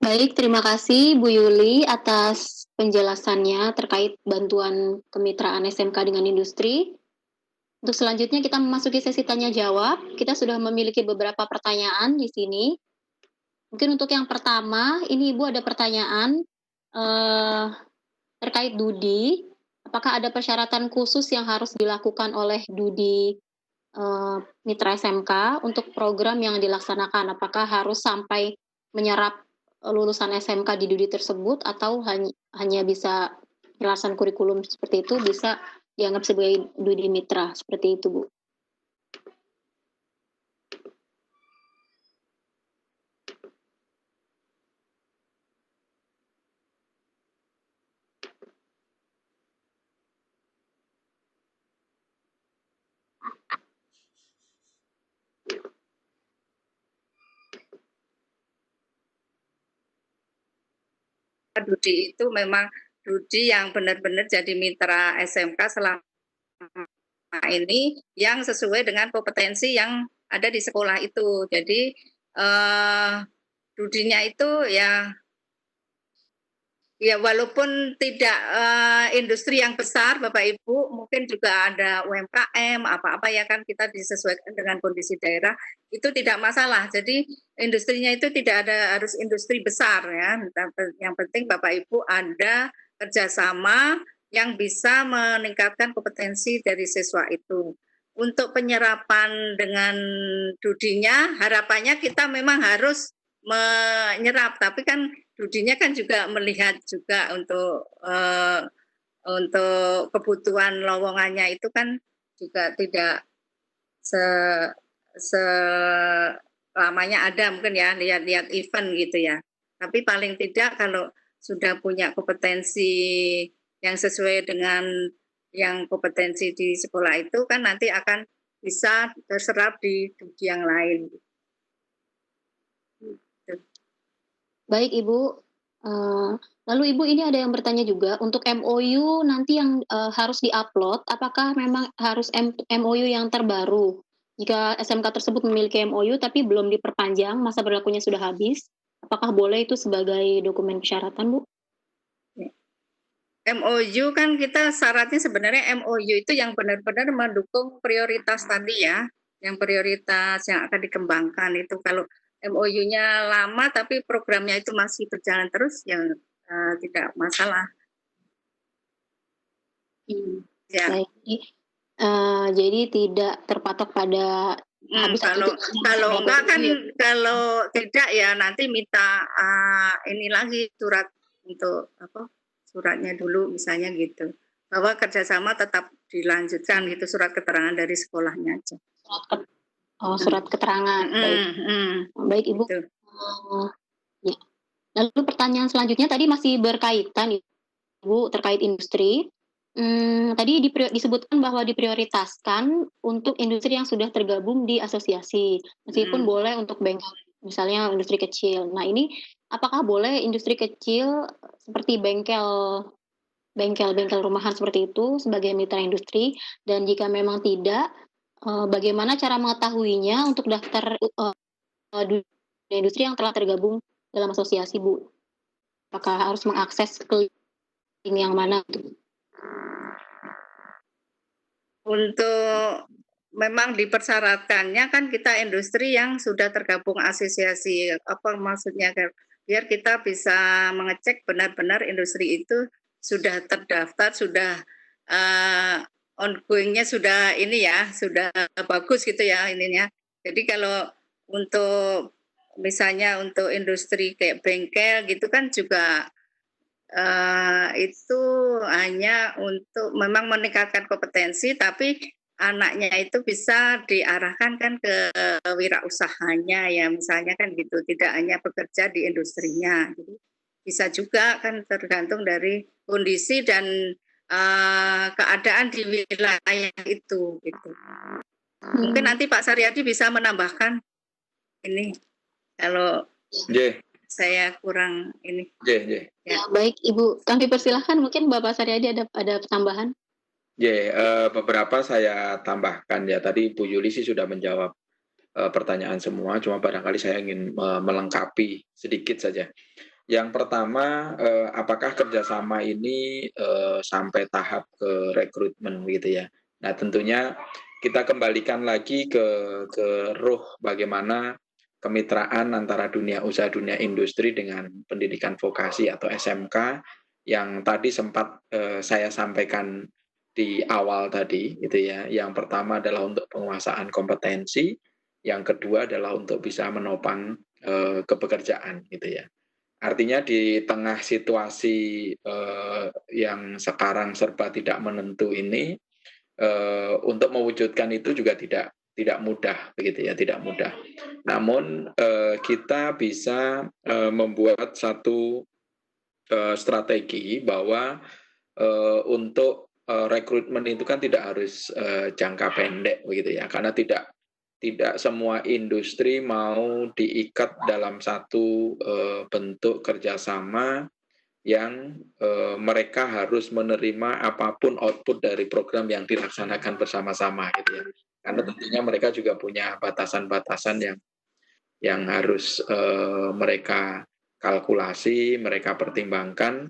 Baik, terima kasih Bu Yuli atas penjelasannya terkait bantuan kemitraan SMK dengan industri. Untuk selanjutnya kita memasuki sesi tanya jawab. Kita sudah memiliki beberapa pertanyaan di sini. Mungkin untuk yang pertama, ini Ibu ada pertanyaan eh, terkait Dudi. Apakah ada persyaratan khusus yang harus dilakukan oleh Dudi Mitra SMK untuk program yang dilaksanakan? Apakah harus sampai menyerap lulusan SMK di Dudi tersebut atau hanya bisa penjelasan kurikulum seperti itu bisa dianggap sebagai Dudi Mitra seperti itu, Bu? Dudi itu memang Dudi yang benar-benar jadi mitra SMK selama ini yang sesuai dengan kompetensi yang ada di sekolah itu. Jadi Dudinya itu ya walaupun tidak industri yang besar Bapak Ibu, mungkin juga ada UMKM apa-apa ya kan kita disesuaikan dengan kondisi daerah itu tidak masalah. Jadi industrinya itu tidak ada harus industri besar ya. Yang penting Bapak Ibu ada kerjasama yang bisa meningkatkan kompetensi dari siswa itu. Untuk penyerapan dengan Dudinya harapannya kita memang harus menyerap, tapi kan Dudinya kan juga melihat juga untuk kebutuhan lowongannya itu kan juga tidak selamanya ada mungkin ya lihat-lihat event gitu ya. Tapi paling tidak kalau sudah punya kompetensi yang sesuai dengan yang kompetensi di sekolah itu kan nanti akan bisa terserap di Dudi yang lain. Baik, Ibu. Lalu Ibu ini ada yang bertanya juga, untuk MOU nanti yang harus diupload, apakah memang harus MOU yang terbaru? Jika SMK tersebut memiliki MOU tapi belum diperpanjang, masa berlakunya sudah habis, apakah boleh itu sebagai dokumen persyaratan, Bu? MOU kan kita syaratnya sebenarnya MOU itu yang benar-benar mendukung prioritas tadi ya, yang prioritas yang akan dikembangkan itu. Kalau MOU-nya lama tapi programnya itu masih berjalan terus, ya tidak masalah. Ya. Baik. Jadi tidak terpatok pada habis kalau enggak kan kalau tidak ya nanti minta ini lagi surat untuk apa suratnya dulu misalnya gitu bahwa kerjasama tetap dilanjutkan gitu surat keterangan dari sekolahnya aja. Surat keterangan. Baik Ibu. Gitu. Ya. Lalu pertanyaan selanjutnya tadi masih berkaitan Ibu terkait industri. Tadi disebutkan bahwa diprioritaskan untuk industri yang sudah tergabung di asosiasi, meskipun boleh untuk bengkel, misalnya industri kecil. Nah ini apakah boleh industri kecil seperti bengkel rumahan seperti itu sebagai mitra industri? Dan jika memang tidak, bagaimana cara mengetahuinya untuk daftar industri yang telah tergabung dalam asosiasi, Bu? Apakah harus mengakses ke link yang mana? Untuk memang dipersyaratkannya kan kita industri yang sudah tergabung asosiasi, apa maksudnya biar kita bisa mengecek benar-benar industri itu sudah terdaftar, sudah ongoingnya sudah ini ya, sudah bagus gitu ya ininya. Jadi kalau untuk misalnya untuk industri kayak bengkel gitu kan juga itu hanya untuk memang meningkatkan kompetensi, tapi anaknya itu bisa diarahkan kan ke wirausahanya ya misalnya kan gitu, tidak hanya bekerja di industrinya. Jadi bisa juga kan tergantung dari kondisi dan keadaan di wilayah itu gitu. Mungkin nanti Pak Saryadi bisa menambahkan ini kalau saya kurang ini. Ya, baik Ibu. Kami persilahkan mungkin Bapak Saryadi ada tambahan. Beberapa saya tambahkan ya. Tadi Bu Yuli sih sudah menjawab pertanyaan semua, cuma barangkali saya ingin melengkapi sedikit saja. Yang pertama, apakah kerjasama ini sampai tahap ke rekrutmen gitu ya. Nah tentunya kita kembalikan lagi ke ruh bagaimana kemitraan antara dunia usaha, dunia industri dengan pendidikan vokasi atau SMK yang tadi sempat saya sampaikan di awal tadi, gitu ya. Yang pertama adalah untuk penguasaan kompetensi, yang kedua adalah untuk bisa menopang kepekerjaan, gitu ya. Artinya di tengah situasi yang sekarang serba tidak menentu ini, untuk mewujudkan itu juga tidak mudah, begitu ya, tidak mudah. Namun kita bisa membuat satu strategi bahwa untuk rekrutmen itu kan tidak harus jangka pendek, begitu ya, karena tidak semua industri mau diikat dalam satu bentuk kerjasama yang mereka harus menerima apapun output dari program yang dilaksanakan bersama-sama, gitu ya. Karena tentunya mereka juga punya batasan-batasan yang harus mereka kalkulasi, mereka pertimbangkan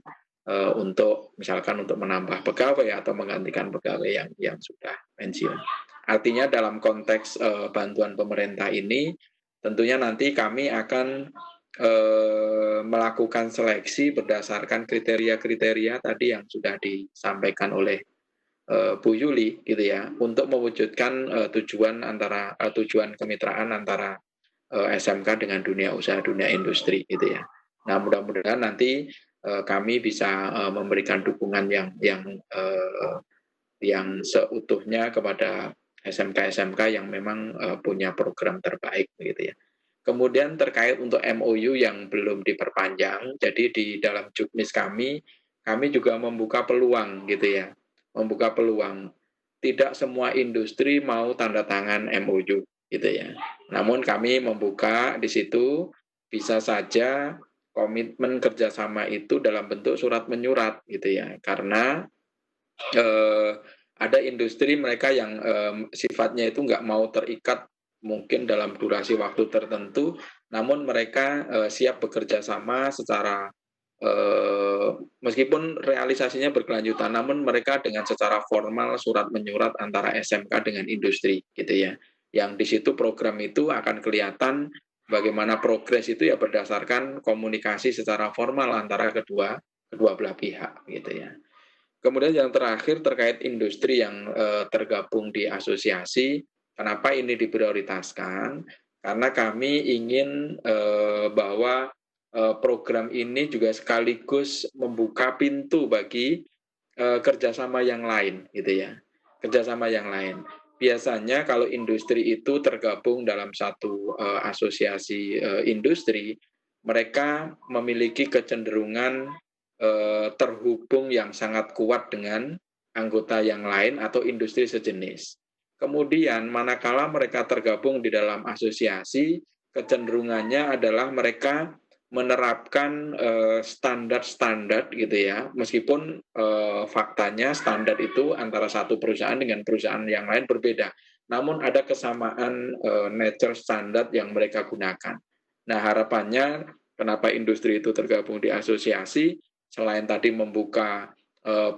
untuk misalkan untuk menambah pegawai atau menggantikan pegawai yang sudah pensiun. Artinya dalam konteks bantuan pemerintah ini, tentunya nanti kami akan melakukan seleksi berdasarkan kriteria-kriteria tadi yang sudah disampaikan oleh Bu Yuli, gitu ya, untuk mewujudkan tujuan kemitraan antara SMK dengan dunia usaha, dunia industri, gitu ya. Nah, mudah-mudahan nanti kami bisa memberikan dukungan yang seutuhnya kepada SMK-SMK yang memang punya program terbaik, gitu ya. Kemudian terkait untuk MOU yang belum diperpanjang, jadi di dalam juknis kami juga membuka peluang, gitu ya, membuka peluang. Tidak semua industri mau tanda tangan MOU, gitu ya. Namun kami membuka di situ bisa saja komitmen kerjasama itu dalam bentuk surat menyurat, gitu ya, karena ada industri mereka yang sifatnya itu nggak mau terikat mungkin dalam durasi waktu tertentu, namun mereka siap bekerja sama secara meskipun realisasinya berkelanjutan, namun mereka dengan secara formal surat menyurat antara SMK dengan industri, gitu ya. Yang di situ program itu akan kelihatan bagaimana progres itu ya berdasarkan komunikasi secara formal antara kedua belah pihak, gitu ya. Kemudian yang terakhir terkait industri yang tergabung di asosiasi, kenapa ini diprioritaskan? Karena kami ingin bahwa program ini juga sekaligus membuka pintu bagi kerjasama yang lain, gitu ya. Kerjasama yang lain. Biasanya kalau industri itu tergabung dalam satu asosiasi industri, mereka memiliki kecenderungan terhubung yang sangat kuat dengan anggota yang lain atau industri sejenis. Kemudian manakala mereka tergabung di dalam asosiasi, kecenderungannya adalah mereka menerapkan standar-standar, gitu ya, meskipun faktanya standar itu antara satu perusahaan dengan perusahaan yang lain berbeda, namun ada kesamaan nature standar yang mereka gunakan. Nah, harapannya kenapa industri itu tergabung di asosiasi, selain tadi membuka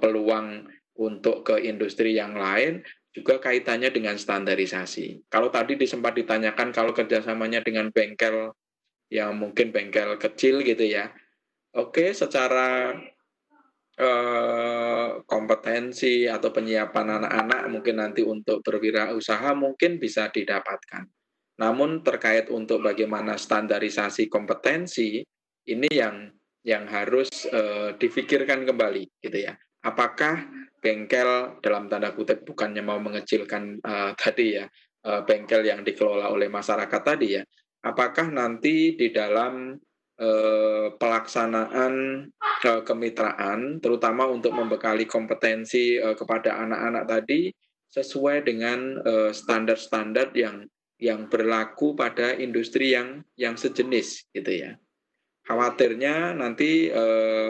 peluang untuk ke industri yang lain, juga kaitannya dengan standarisasi. Kalau tadi sempat ditanyakan kalau kerjasamanya dengan bengkel yang mungkin bengkel kecil, gitu ya. Oke, secara kompetensi atau penyiapan anak-anak mungkin nanti untuk berwirausaha mungkin bisa didapatkan. Namun terkait untuk bagaimana standarisasi kompetensi, ini yang harus difikirkan kembali, gitu ya. Apakah bengkel dalam tanda kutip bukannya mau mengecilkan tadi ya, bengkel yang dikelola oleh masyarakat tadi ya, apakah nanti di dalam pelaksanaan kemitraan, terutama untuk membekali kompetensi kepada anak-anak tadi, sesuai dengan standar-standar yang berlaku pada industri yang sejenis, gitu ya. Khawatirnya nanti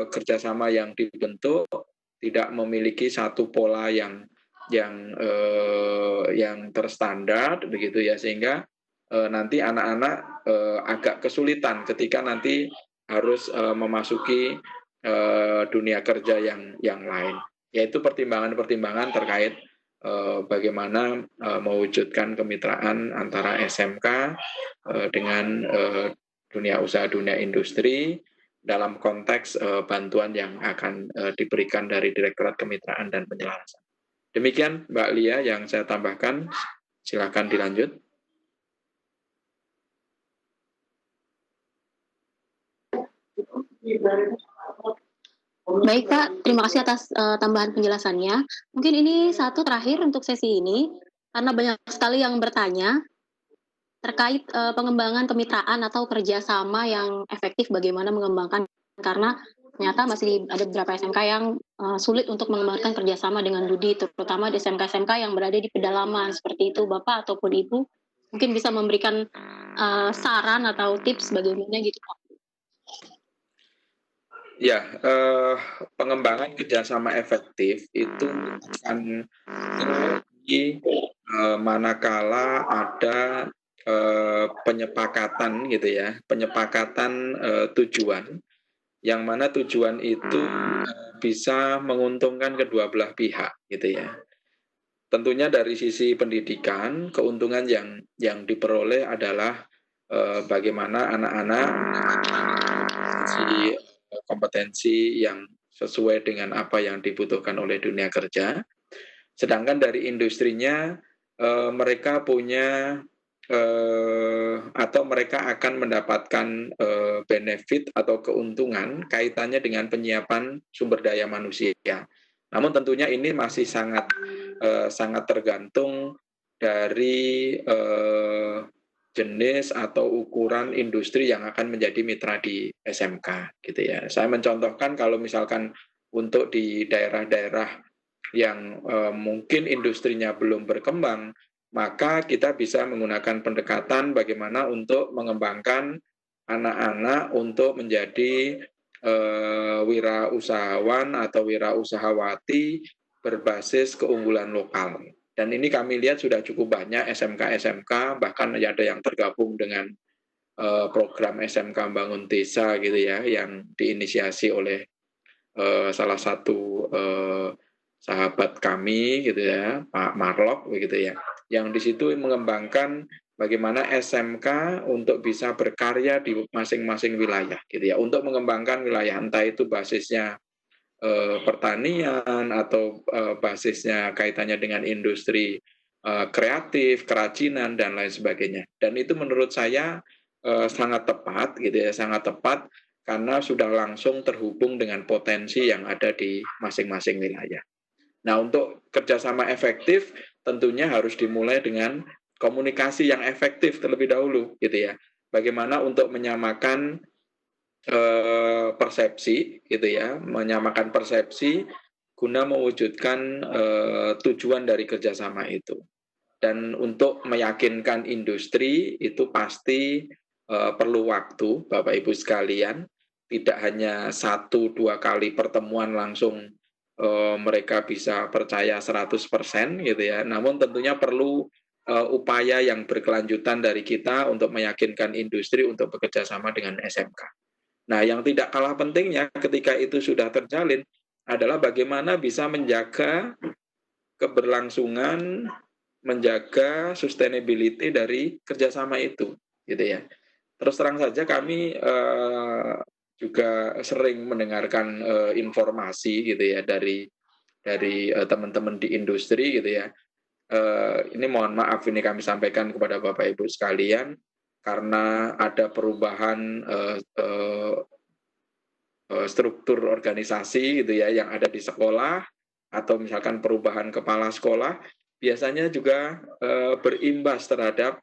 kerjasama yang dibentuk tidak memiliki satu pola yang terstandar, begitu ya, sehingga nanti anak-anak agak kesulitan ketika nanti harus memasuki dunia kerja yang lain. Yaitu pertimbangan-pertimbangan terkait bagaimana mewujudkan kemitraan antara SMK dengan dunia usaha, dunia industri dalam konteks bantuan yang akan diberikan dari Direktorat Kemitraan dan Penyelarasan. Demikian Mbak Lia yang saya tambahkan. Silakan dilanjut. Baik Pak, terima kasih atas tambahan penjelasannya. Mungkin ini satu terakhir untuk sesi ini, karena banyak sekali yang bertanya terkait pengembangan kemitraan atau kerjasama yang efektif, bagaimana mengembangkan, karena ternyata masih ada beberapa SMK yang sulit untuk mengembangkan kerjasama dengan Budi, terutama di SMK-SMK yang berada di pedalaman, seperti itu Bapak ataupun Ibu, mungkin bisa memberikan saran atau tips bagaimana gitu Pak. Ya, pengembangan kerjasama efektif itu akan terjadi manakala ada penyepakatan gitu ya, penyepakatan tujuan, yang mana tujuan itu bisa menguntungkan kedua belah pihak gitu ya. Tentunya dari sisi pendidikan, keuntungan yang diperoleh adalah bagaimana anak-anak kompetensi yang sesuai dengan apa yang dibutuhkan oleh dunia kerja. Sedangkan dari industrinya mereka punya atau mereka akan mendapatkan benefit atau keuntungan kaitannya dengan penyiapan sumber daya manusia. Namun tentunya ini masih sangat tergantung dari jenis atau ukuran industri yang akan menjadi mitra di SMK gitu ya. Saya mencontohkan kalau misalkan untuk di daerah-daerah yang mungkin industrinya belum berkembang, maka kita bisa menggunakan pendekatan bagaimana untuk mengembangkan anak-anak untuk menjadi wirausahawan atau wirausahawati berbasis keunggulan lokal. Dan ini kami lihat sudah cukup banyak SMK-SMK, bahkan ada yang tergabung dengan program SMK Bangun Desa gitu ya, yang diinisiasi oleh salah satu sahabat kami gitu ya, Pak Marlok begitu ya, yang di situ mengembangkan bagaimana SMK untuk bisa berkarya di masing-masing wilayah gitu ya, untuk mengembangkan wilayah, entah itu basisnya pertanian atau basisnya kaitannya dengan industri kreatif, kerajinan dan lain sebagainya. Dan itu menurut saya sangat tepat gitu ya, sangat tepat karena sudah langsung terhubung dengan potensi yang ada di masing-masing wilayah. Nah, untuk kerjasama efektif tentunya harus dimulai dengan komunikasi yang efektif terlebih dahulu gitu ya. Bagaimana untuk menyamakan persepsi gitu ya, menyamakan persepsi guna mewujudkan tujuan dari kerjasama itu. Dan untuk meyakinkan industri itu pasti perlu waktu, Bapak Ibu sekalian. Tidak hanya 1-2 kali pertemuan langsung mereka bisa percaya 100% gitu ya. Namun tentunya perlu upaya yang berkelanjutan dari kita untuk meyakinkan industri untuk bekerja sama dengan SMK. Nah, yang tidak kalah pentingnya ketika itu sudah terjalin adalah bagaimana bisa menjaga keberlangsungan, menjaga sustainability dari kerjasama itu, gitu ya. Terus terang saja kami juga sering mendengarkan informasi gitu ya dari teman-teman di industri gitu ya. Ini mohon maaf ini kami sampaikan kepada Bapak Ibu sekalian karena ada perubahan struktur organisasi gitu ya yang ada di sekolah atau misalkan perubahan kepala sekolah biasanya juga berimbas terhadap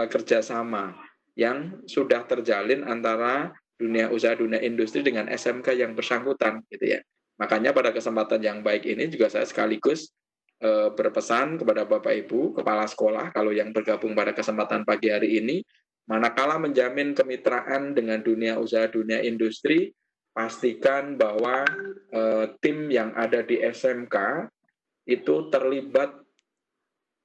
kerjasama yang sudah terjalin antara dunia usaha, dunia industri dengan SMK yang bersangkutan gitu ya. Makanya pada kesempatan yang baik ini juga saya sekaligus berpesan kepada Bapak Ibu kepala sekolah kalau yang bergabung pada kesempatan pagi hari ini, manakala menjamin kemitraan dengan dunia usaha, dunia industri, pastikan bahwa tim yang ada di SMK itu terlibat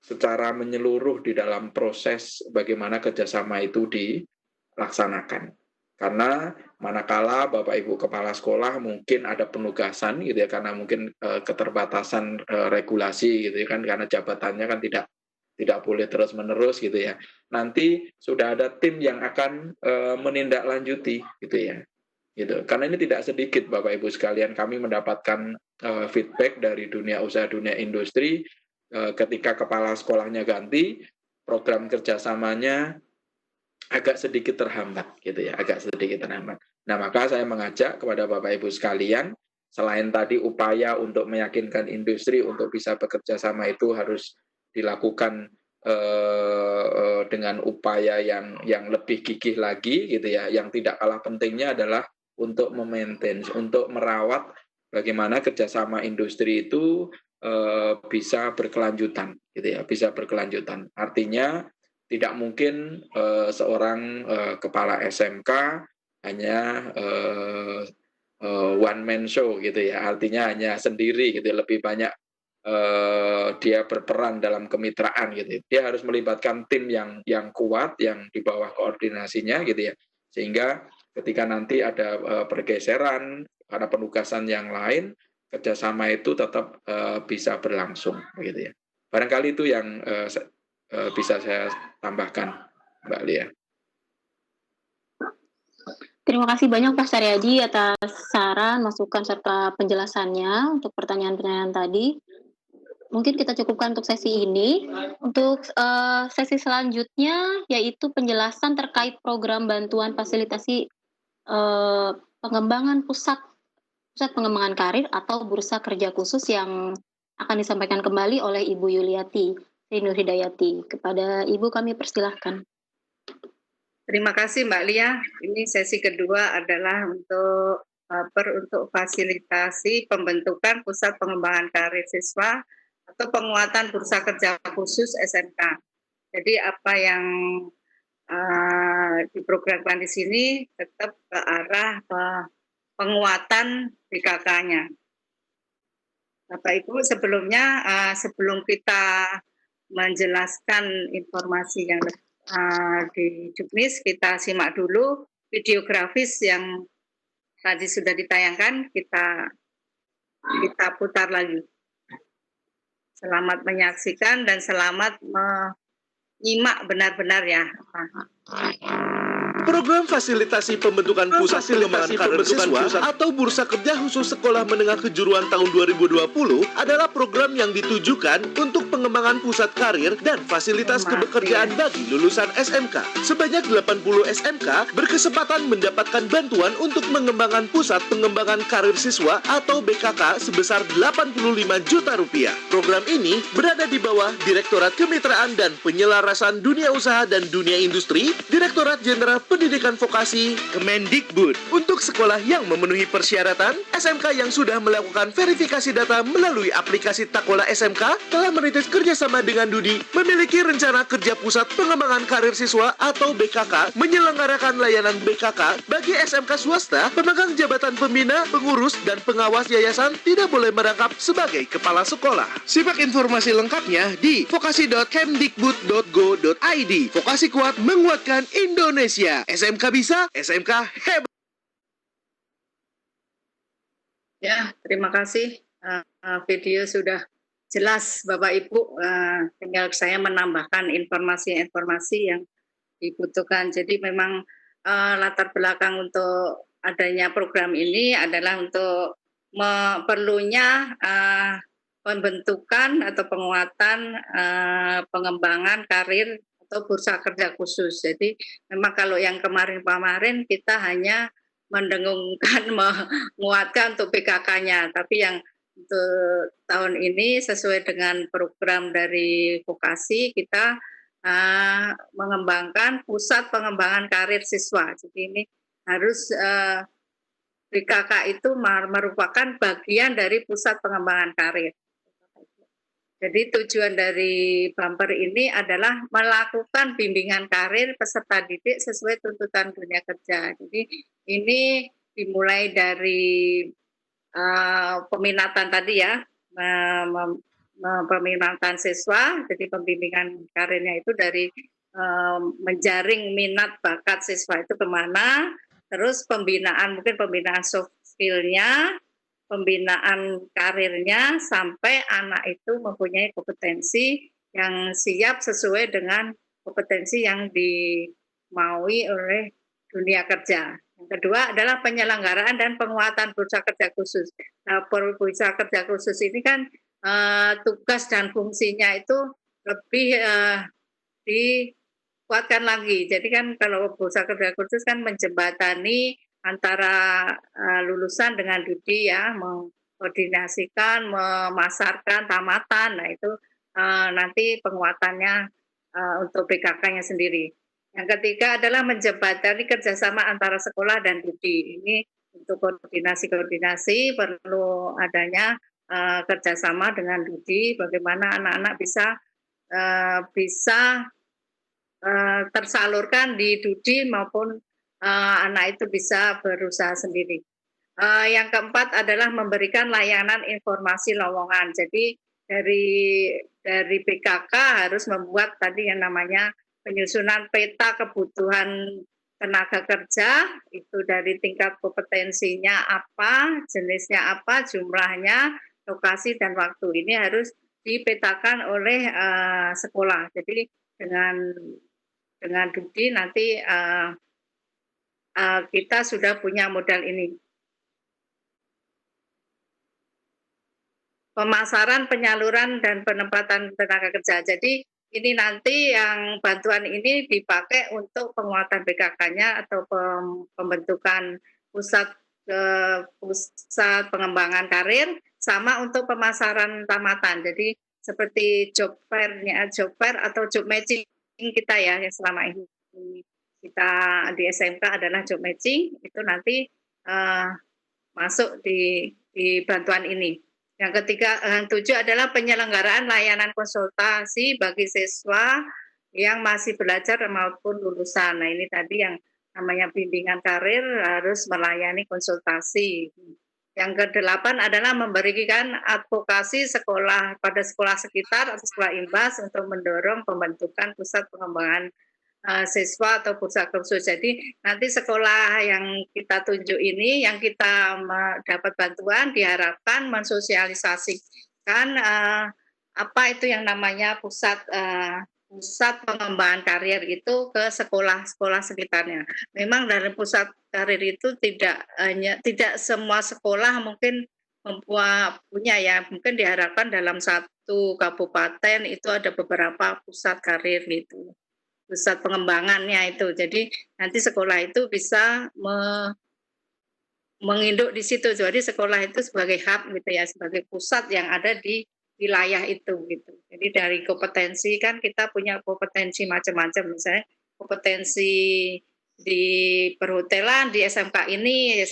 secara menyeluruh di dalam proses bagaimana kerjasama itu dilaksanakan. Karena manakala Bapak Ibu kepala sekolah mungkin ada penugasan gitu ya, karena mungkin keterbatasan regulasi gitu ya kan, karena jabatannya kan tidak boleh terus-menerus gitu ya. Nanti sudah ada tim yang akan menindaklanjuti gitu ya. Gitu. Karena ini tidak sedikit Bapak Ibu sekalian, kami mendapatkan feedback dari dunia usaha, dunia industri, ketika kepala sekolahnya ganti, program kerjasamanya agak sedikit terhambat gitu ya, agak sedikit terhambat. Nah, maka saya mengajak kepada Bapak Ibu sekalian, selain tadi upaya untuk meyakinkan industri untuk bisa bekerja sama itu harus dilakukan dengan upaya yang lebih gigih lagi gitu ya. Yang tidak kalah pentingnya adalah untuk memaintain, untuk merawat bagaimana kerjasama industri itu bisa berkelanjutan gitu ya, bisa berkelanjutan. Artinya tidak mungkin seorang kepala SMK hanya one man show gitu ya, artinya hanya sendiri gitu, lebih banyak dia berperan dalam kemitraan gitu. Dia harus melibatkan tim yang kuat, yang di bawah koordinasinya gitu ya, sehingga ketika nanti ada pergeseran karena penugasan yang lain, kerjasama itu tetap bisa berlangsung gitu ya. Barangkali itu yang bisa saya tambahkan, Mbak Lia. Terima kasih banyak Pak Saryadi atas saran, masukan, serta penjelasannya untuk pertanyaan-pertanyaan tadi. Mungkin kita cukupkan untuk sesi ini. Untuk sesi selanjutnya, yaitu penjelasan terkait program bantuan fasilitasi pengembangan pusat pengembangan karir atau bursa kerja khusus yang akan disampaikan kembali oleh Ibu Yuliati Sri Nur Hidayati. Kepada Ibu kami persilahkan. Terima kasih Mbak Lia. Ini sesi kedua adalah untuk fasilitasi pembentukan pusat pengembangan karir siswa atau penguatan bursa kerja khusus SMK. Jadi apa yang diprogramkan di sini tetap ke arah penguatan BKK-nya. Bapak Ibu, sebelumnya sebelum kita menjelaskan informasi yang di Juknis, kita simak dulu video grafis yang tadi sudah ditayangkan, kita putar lagi. Selamat menyaksikan dan selamat menyimak benar-benar ya. Program fasilitasi pembentukan pusat pengembangan karir siswa atau bursa kerja khusus sekolah menengah kejuruan tahun 2020 adalah program yang ditujukan untuk pengembangan pusat karir dan fasilitas kepekerjaan bagi lulusan SMK. Sebanyak 80 SMK berkesempatan mendapatkan bantuan untuk mengembangkan pusat pengembangan karir siswa atau BKK sebesar 85 juta rupiah. Program ini berada di bawah Direktorat Kemitraan dan Penyelarasan Dunia Usaha dan Dunia Industri, Direktorat Jenderal Pendidikan Vokasi Kemendikbud. Untuk sekolah yang memenuhi persyaratan, SMK yang sudah melakukan verifikasi data melalui aplikasi Takola SMK telah merintis kerjasama dengan Dudi, memiliki rencana kerja pusat pengembangan karir siswa atau BKK, menyelenggarakan layanan BKK bagi SMK swasta. Pemegang jabatan pembina, pengurus, dan pengawas yayasan tidak boleh merangkap sebagai kepala sekolah. Simak informasi lengkapnya di vokasi.kemdikbud.go.id. Vokasi kuat menguatkan Indonesia. SMK bisa, SMK hebat. Ya, terima kasih. Video sudah jelas Bapak Ibu. Tinggal saya menambahkan informasi-informasi yang dibutuhkan. Jadi memang latar belakang untuk adanya program ini adalah untuk perlunya pembentukan atau penguatan pengembangan karir atau bursa kerja khusus. Jadi memang kalau yang kemarin-kemarin kita hanya mendengungkan, menguatkan untuk PKK-nya, tapi yang untuk tahun ini sesuai dengan program dari vokasi kita mengembangkan pusat pengembangan karir siswa. Jadi ini harus PKK itu merupakan bagian dari pusat pengembangan karir. Jadi tujuan dari bumper ini adalah melakukan bimbingan karir peserta didik sesuai tuntutan dunia kerja. Jadi ini dimulai dari peminatan tadi ya, peminatan siswa. Jadi pembimbingan karirnya itu dari menjaring minat bakat siswa itu kemana, terus mungkin pembinaan soft skill-nya, pembinaan karirnya, sampai anak itu mempunyai kompetensi yang siap sesuai dengan kompetensi yang dimaui oleh dunia kerja. Yang kedua adalah penyelenggaraan dan penguatan bursa kerja khusus. Nah, bursa kerja khusus ini kan tugas dan fungsinya itu lebih dikuatkan lagi. Jadi kan kalau bursa kerja khusus kan menjembatani antara lulusan dengan Dudi ya, mengkoordinasikan, memasarkan tamatan. Nah itu nanti penguatannya untuk PKK-nya sendiri. Yang ketiga adalah menjembatani kerjasama antara sekolah dan Dudi. Ini untuk koordinasi perlu adanya kerjasama dengan Dudi, bagaimana anak-anak bisa tersalurkan di Dudi maupun anak itu bisa berusaha sendiri. Yang keempat adalah memberikan layanan informasi lowongan. Jadi dari PKK harus membuat tadi yang namanya penyusunan peta kebutuhan tenaga kerja, itu dari tingkat kompetensinya apa, jenisnya apa, jumlahnya, lokasi dan waktu. Ini harus dipetakan oleh sekolah. Jadi dengan Dudi nanti kita sudah punya modal ini. Pemasaran, penyaluran, dan penempatan tenaga kerja. Jadi ini nanti yang bantuan ini dipakai untuk penguatan PKK-nya atau pembentukan pusat pengembangan karir, sama untuk pemasaran tamatan. Jadi seperti job fair atau job matching kita ya, yang selama ini kita di SMK adalah job matching, itu nanti masuk di bantuan ini. Yang ketujuh adalah penyelenggaraan layanan konsultasi bagi siswa yang masih belajar maupun lulusan. Nah ini tadi yang namanya bimbingan karir harus melayani konsultasi. Yang kedelapan adalah memberikan advokasi sekolah pada sekolah sekitar atau sekolah imbas untuk mendorong pembentukan pusat pengembangan siswa atau pusat khusus. Jadi nanti sekolah yang kita tunjuk ini, yang kita dapat bantuan, diharapkan mensosialisasikan apa itu yang namanya pusat pengembangan karir itu ke sekolah-sekolah sekitarnya. Memang dari pusat karir itu tidak semua sekolah mungkin punya ya, mungkin diharapkan dalam satu kabupaten itu ada beberapa pusat karir gitu. Pusat pengembangannya itu. Jadi nanti sekolah itu bisa menginduk di situ. Jadi sekolah itu sebagai hub gitu ya, sebagai pusat yang ada di wilayah itu gitu. Jadi dari kompetensi kan kita punya kompetensi macam-macam, misalnya kompetensi di perhotelan di SMK ini,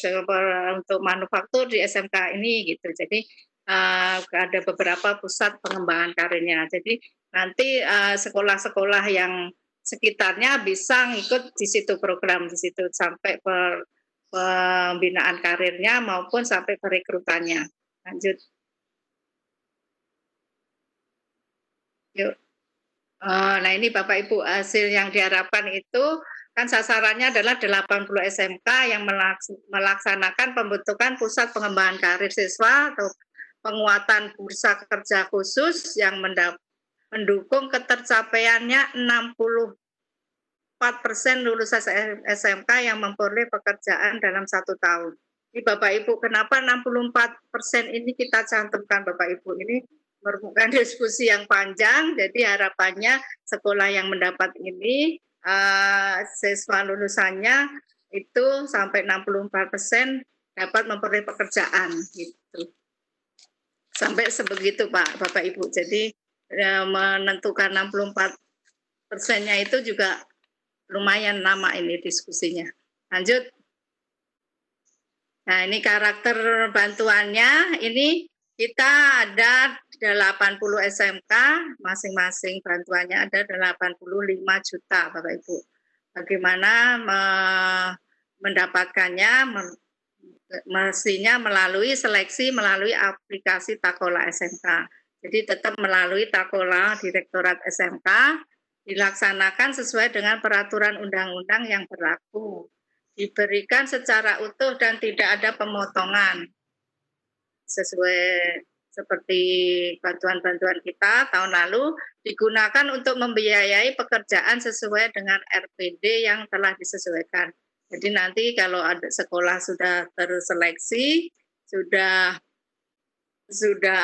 untuk manufaktur di SMK ini gitu. Jadi ada beberapa pusat pengembangan karirnya. Jadi nanti sekolah-sekolah yang sekitarnya bisa ngikut di situ, program di situ sampai pembinaan karirnya maupun sampai perekrutannya. Lanjut. Yuk. Nah ini Bapak Ibu, hasil yang diharapkan itu kan sasarannya adalah 80 SMK yang melaksanakan pembentukan pusat pengembangan karir siswa atau penguatan bursa kerja khusus yang mendukung ketercapaiannya 64% lulusan SMK yang memperoleh pekerjaan dalam 1 tahun. Ini Bapak Ibu, kenapa 64% ini kita cantumkan Bapak Ibu? Ini merupakan diskusi yang panjang, jadi harapannya sekolah yang mendapat ini, siswa lulusannya itu sampai 64% dapat memperoleh pekerjaan gitu. Sampai sebegitu Pak, Bapak Ibu. Jadi menentukan 64%-nya itu juga lumayan lama ini diskusinya. Lanjut. Nah ini karakter bantuannya, ini kita ada 80 SMK, masing-masing bantuannya ada 85 juta Bapak Ibu. Bagaimana mendapatkannya? Mestinya melalui seleksi, melalui aplikasi Takola SMK. Jadi tetap melalui Takola Direktorat SMK, dilaksanakan sesuai dengan peraturan undang-undang yang berlaku. diberikan secara utuh dan tidak ada pemotongan sesuai seperti bantuan-bantuan kita tahun lalu digunakan untuk membiayai pekerjaan sesuai dengan RPD yang telah disesuaikan. Jadi nanti kalau ada sekolah sudah terseleksi, sudah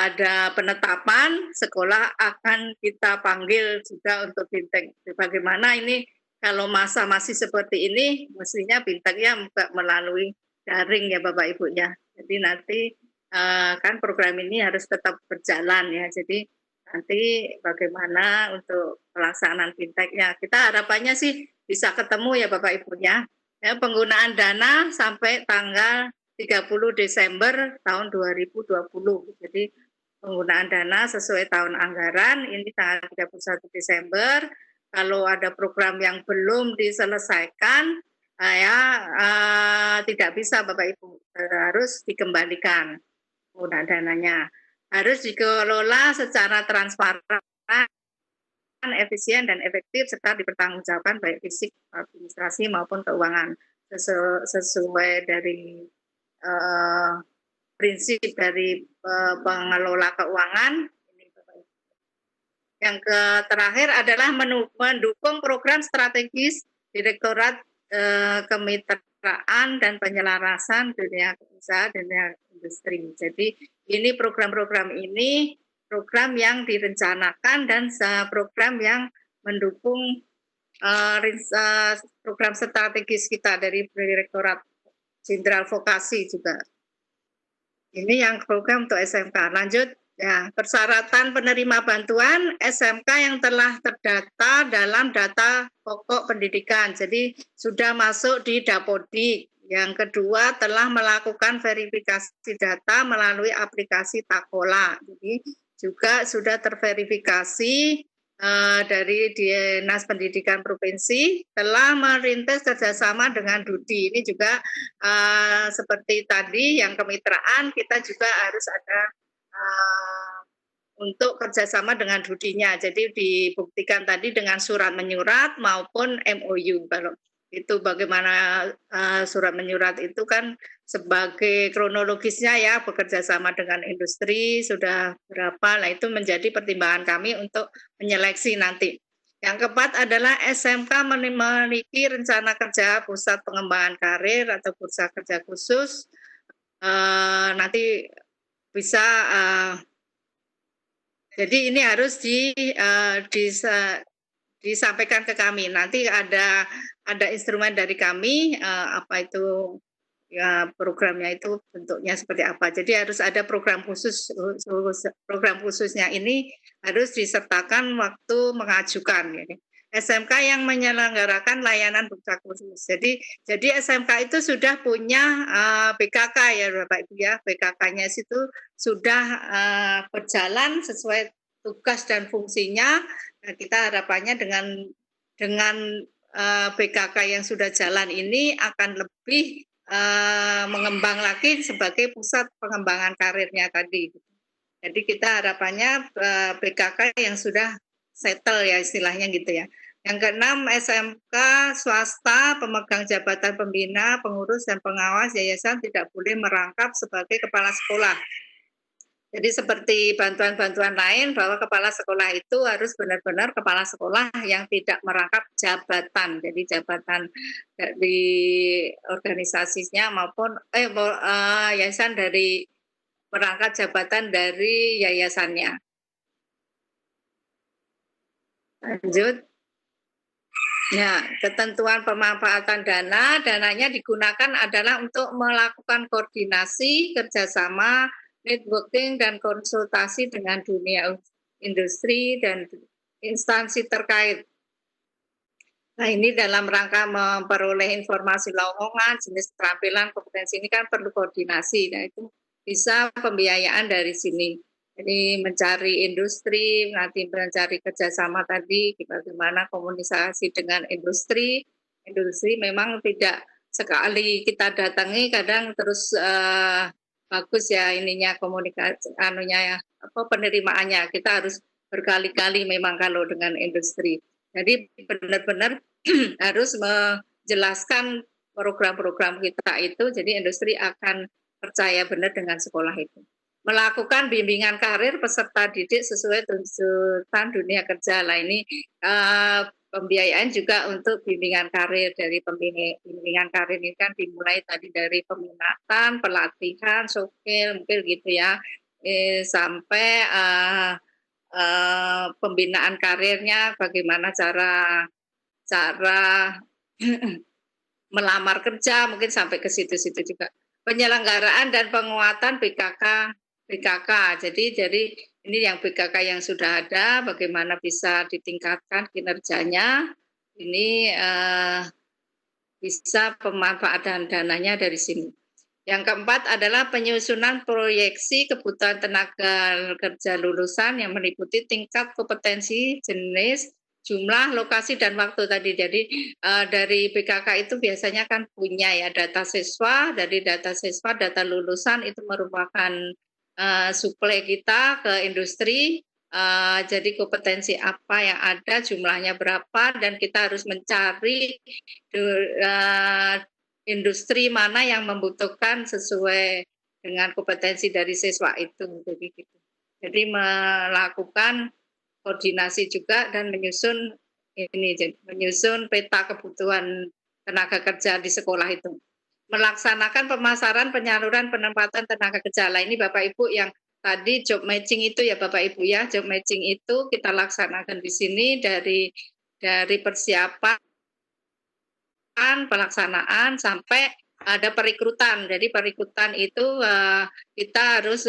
ada penetapan, sekolah akan kita panggil juga untuk bintang. Bagaimana ini kalau masa masih seperti ini, mestinya bintangnya melalui daring ya Bapak Ibunya. Jadi nanti kan program ini harus tetap berjalan ya. Jadi nanti bagaimana untuk pelaksanaan bintangnya. Kita harapannya sih bisa ketemu ya Bapak Ibunya. Ya, penggunaan dana sampai tanggal 30 Desember tahun 2020. Jadi penggunaan dana sesuai tahun anggaran ini tanggal 31 Desember. Kalau ada program yang belum diselesaikan, tidak bisa Bapak Ibu, harus dikembalikan penggunaan dananya. Harus dikelola secara transparan, efisien dan efektif serta dipertanggungjawabkan baik fisik, administrasi maupun keuangan sesuai dari prinsip dari pengelola keuangan. Yang terakhir adalah mendukung program strategis Direktorat Kemitraan dan Penyelarasan Dunia Usaha dan Industri. Jadi ini program-program ini program yang direncanakan dan program yang mendukung program strategis kita dari Direktorat Jenderal Vokasi juga. Ini yang program untuk SMK. Lanjut, ya, persyaratan penerima bantuan SMK yang telah terdata dalam data pokok pendidikan. Jadi sudah masuk di Dapodik. Yang kedua telah melakukan verifikasi data melalui aplikasi Takola. Jadi juga sudah terverifikasi dari Dinas Pendidikan Provinsi, telah merintis kerjasama dengan DUDI. Ini juga seperti tadi yang kemitraan, kita juga harus ada untuk kerjasama dengan DUDI-nya. Jadi dibuktikan tadi dengan surat menyurat maupun MOU. Kalau itu bagaimana surat menyurat itu kan sebagai kronologisnya ya, bekerja sama dengan industri sudah berapa, nah itu menjadi pertimbangan kami untuk menyeleksi nanti. Yang keempat adalah SMK memiliki rencana kerja pusat pengembangan karir atau bursa kerja khusus, nanti bisa jadi ini harus disampaikan ke kami. Nanti ada instrumen dari kami, apa itu ya, programnya itu bentuknya seperti apa. Jadi harus ada program khusus. Program khususnya ini harus disertakan waktu mengajukan. Ya. SMK yang menyelenggarakan layanan bursa khusus. Jadi SMK itu sudah punya BKK ya Bapak Ibu ya. BKK-nya itu sudah berjalan sesuai tugas dan fungsinya. Nah, kita harapannya dengan BKK yang sudah jalan ini akan lebih mengembang lagi sebagai pusat pengembangan karirnya tadi. Jadi kita harapannya BKK yang sudah settle ya istilahnya gitu ya. Yang keenam, SMK swasta pemegang jabatan pembina, pengurus dan pengawas yayasan tidak boleh merangkap sebagai kepala sekolah. Jadi seperti bantuan-bantuan lain bahwa kepala sekolah itu harus benar-benar kepala sekolah yang tidak merangkap jabatan. Jadi jabatan dari organisasinya maupun yayasan dari merangkap jabatan dari yayasannya. Lanjut. Ya, ketentuan pemanfaatan dananya digunakan adalah untuk melakukan koordinasi, kerjasama, networking dan konsultasi dengan dunia industri dan instansi terkait. Nah, ini dalam rangka memperoleh informasi lowongan, jenis keterampilan, kompetensi ini kan perlu koordinasi. Nah, itu bisa pembiayaan dari sini. Jadi mencari industri, nanti mencari kerjasama tadi, bagaimana komunikasi dengan industri. Industri memang tidak sekali kita datangi, kadang terus bagus ya ininya komunikasi penerimaannya. Kita harus berkali-kali memang kalau dengan industri. Jadi benar-benar harus menjelaskan program-program kita itu, jadi industri akan percaya benar dengan sekolah itu. Melakukan bimbingan karir peserta didik sesuai tuntutan dunia kerja. Lah ini pembiayaan juga untuk bimbingan karir. Dari bimbingan karir ini kan dimulai tadi dari peminatan, pelatihan, skill mungkin gitu ya, sampai pembinaan karirnya, bagaimana cara melamar kerja, mungkin sampai ke situ-situ juga. Penyelenggaraan dan penguatan BKK. Jadi ini yang BKK yang sudah ada, bagaimana bisa ditingkatkan kinerjanya. Ini bisa pemanfaatan dananya dari sini. Yang keempat adalah penyusunan proyeksi kebutuhan tenaga kerja lulusan yang meliputi tingkat kompetensi, jenis, jumlah, lokasi, dan waktu tadi. Jadi dari BKK itu biasanya kan punya ya data siswa, dari data siswa, data lulusan itu merupakan suplai kita ke industri. Jadi kompetensi apa yang ada, jumlahnya berapa, dan kita harus mencari industri mana yang membutuhkan sesuai dengan kompetensi dari siswa itu. Jadi melakukan koordinasi juga dan menyusun peta kebutuhan tenaga kerja di sekolah itu. Melaksanakan pemasaran, penyaluran, penempatan tenaga kerja. Lah ini Bapak Ibu yang tadi job matching itu ya Bapak Ibu ya, job matching itu kita laksanakan di sini dari persiapan, pelaksanaan sampai ada perekrutan. Jadi perekrutan itu kita harus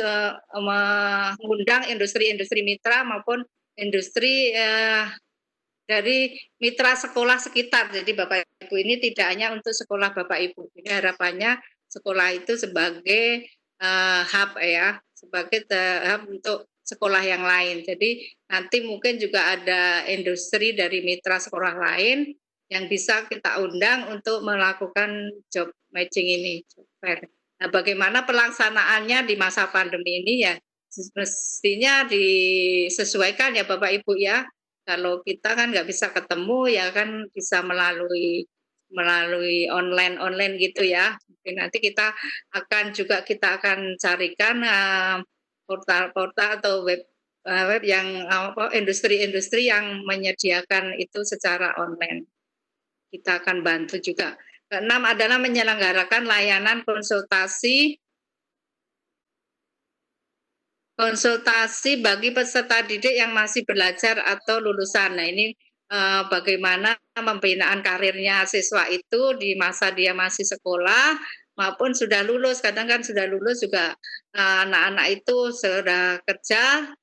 mengundang industri-industri mitra maupun industri dari mitra sekolah sekitar. Jadi Bapak Ibu ini tidak hanya untuk sekolah Bapak Ibu. Ini harapannya sekolah itu sebagai hub ya, sebagai hub untuk sekolah yang lain. Jadi nanti mungkin juga ada industri dari mitra sekolah lain yang bisa kita undang untuk melakukan job matching ini. Nah, bagaimana pelaksanaannya di masa pandemi ini ya, mestinya disesuaikan ya Bapak Ibu ya. Kalau kita kan nggak bisa ketemu ya kan bisa melalui online gitu ya. Mungkin nanti kita akan carikan portal-portal atau web yang industri-industri yang menyediakan itu secara online. Kita akan bantu juga. Keenam adalah menyelenggarakan layanan konsultasi bagi peserta didik yang masih belajar atau lulusan. Nah ini bagaimana pembinaan karirnya siswa itu di masa dia masih sekolah maupun sudah lulus. Kadang kan sudah lulus juga anak-anak itu sudah kerja,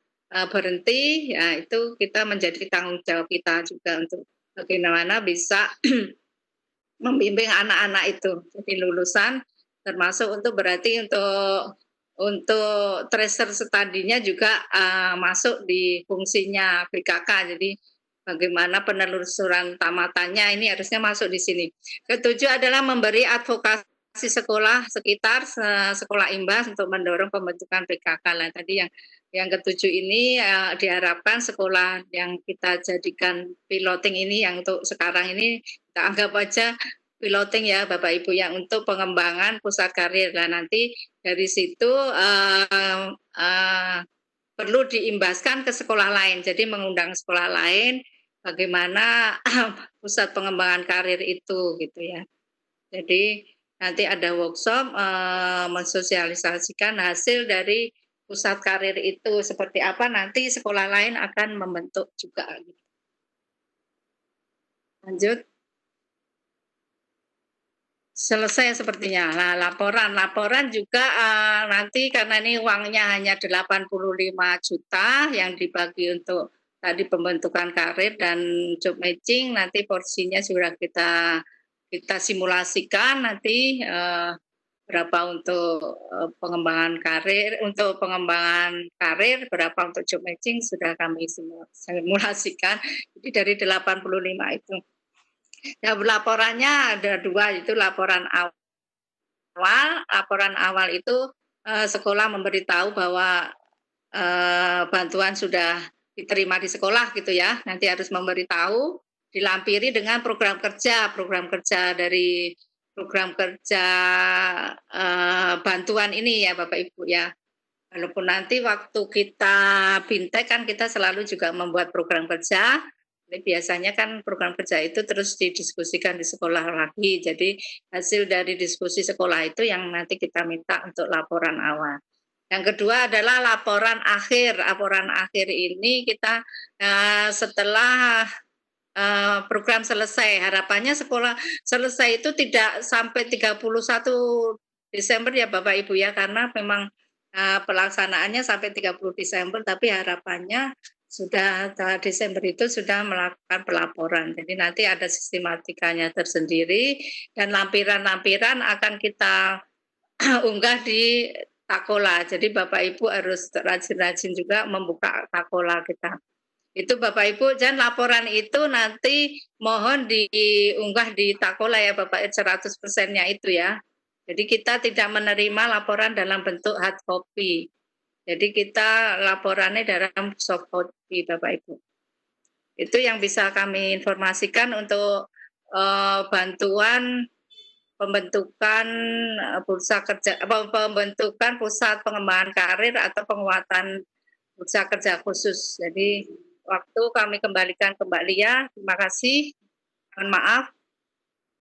berhenti, ya itu kita menjadi tanggung jawab kita juga untuk bagaimana bisa membimbing anak-anak itu. Jadi lulusan termasuk berarti untuk tracer studinya juga masuk di fungsinya BKK. Jadi bagaimana penelusuran tamatannya ini harusnya masuk di sini. Ketujuh adalah memberi advokasi sekolah sekitar, sekolah imbas untuk mendorong pembentukan BKK. Lah tadi yang ketujuh ini diharapkan sekolah yang kita jadikan piloting ini, yang untuk sekarang ini kita anggap aja piloting ya Bapak Ibu, yang untuk pengembangan pusat karir. Nah nanti dari situ perlu diimbaskan ke sekolah lain. Jadi mengundang sekolah lain bagaimana pusat pengembangan karir itu gitu ya. Jadi nanti ada workshop mensosialisasikan hasil dari pusat karir itu seperti apa, nanti sekolah lain akan membentuk juga. Lanjut. Selesai sepertinya. Nah, laporan juga nanti karena ini uangnya hanya 85 juta yang dibagi untuk tadi pembentukan karir dan job matching, nanti porsinya sudah kita simulasikan nanti berapa untuk pengembangan karir, berapa untuk job matching sudah kami simulasikan. Jadi dari 85 itu. Ya, laporannya ada dua, itu laporan awal. Laporan awal itu sekolah memberitahu bahwa bantuan sudah diterima di sekolah gitu ya. Nanti harus memberitahu, dilampiri dengan program kerja dari program kerja bantuan ini ya Bapak Ibu ya. Walaupun nanti waktu kita bintek kan kita selalu juga membuat program kerja. Ini biasanya kan program kerja itu terus didiskusikan di sekolah lagi. Jadi hasil dari diskusi sekolah itu yang nanti kita minta untuk laporan awal. Yang kedua adalah laporan akhir. Laporan akhir ini kita setelah program selesai. Harapannya sekolah selesai itu tidak sampai 31 Desember ya Bapak Ibu ya, karena memang pelaksanaannya sampai 30 Desember, tapi harapannya sudah Desember itu sudah melakukan pelaporan. Jadi nanti ada sistematikanya tersendiri dan lampiran-lampiran akan kita unggah di Takola. Jadi Bapak Ibu harus rajin-rajin juga membuka Takola kita. Itu Bapak Ibu, dan laporan itu nanti mohon diunggah di Takola ya Bapak, 100%-nya itu ya. Jadi kita tidak menerima laporan dalam bentuk hard copy. Jadi kita laporannya dalam soft copy Bapak Ibu. Itu yang bisa kami informasikan untuk bantuan pembentukan bursa kerja, pembentukan pusat pengembangan karir atau penguatan bursa kerja khusus. Jadi waktu kami kembalikan ke Mbak Lia. Terima kasih. Mohon maaf